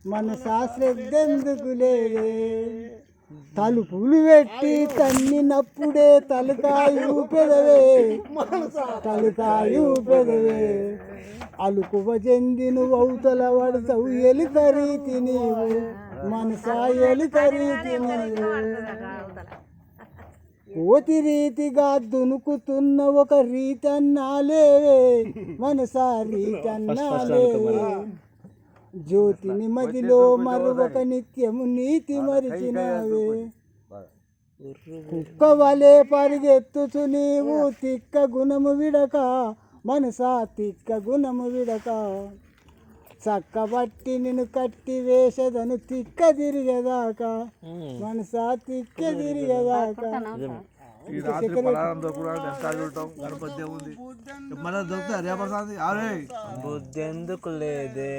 మనసా శ్రద్ధెందుకు లేదే తలుపులు పెట్టి తన్నినప్పుడే తలకాయు పెదవే తలకాయు పెదవే అలుకువ చెంది నువ్వు అవతల పడతావు ఎలుక రీతి నీవు మనసా ఎలుక రీతి నీవు కోతి రీతిగా దునుకుతున్న ఒక రీతన్నాలేవే మనసా రీతన్నాలేవే జ్యోతిని మదిలో మరొక నిత్యము నీతి మరిచినవే కుక్క వలే పరిగెత్తుచు నీవు తిక్క గుణము విడక మనసా తిక్క గుణము విడక చక్కబట్టి నిన్ను కట్టి వేసదను తిక్క తిరిగేదాకా మనసా తిక్క తిరిగేదాకా బుద్ధెందుకు లేదే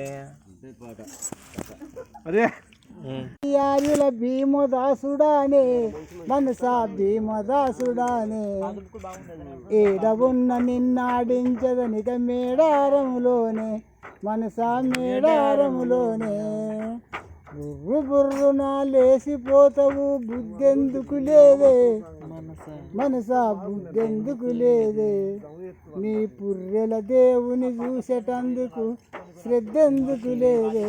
యారుల భీమదాసుడానే మనసా భీమదాసుడానే ఏడవున్న నిన్నాడించదనిక మేడారములోనే మనసా మేడారములోనే బుర్రు బుర్రున లేసిపోతావు బుద్ధెందుకు లేదే మనసా బుద్ధెందుకు లేదే నీ పుర్రెల దేవుని చూసేటందుకు శ్రద్ధెందుకు లేదే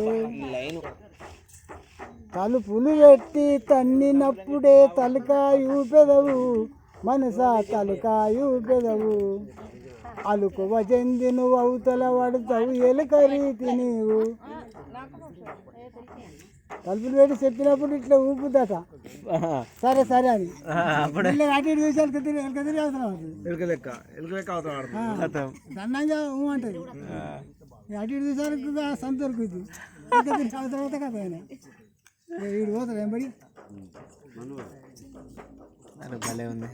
తలుపులు పెట్టి తన్నినప్పుడే తలకాయు పెదవు మనసా తలకాయు పెదవు అలుకువ చెంది నువ్వు అవతల పడతావు ఎలుక రీతి నీవు తలుపులు పెట్టి చెప్పినప్పుడు ఇట్లా ఊపుదట సరే సరే అని అటు ఇటు చూసి దండంగా ఊమంటది అటు ఇటు చూసారు సంత దొరుకుతుంది తర్వాత కదా ఆయన వీడు పోతాడు వెంబడి భలే ఉంది.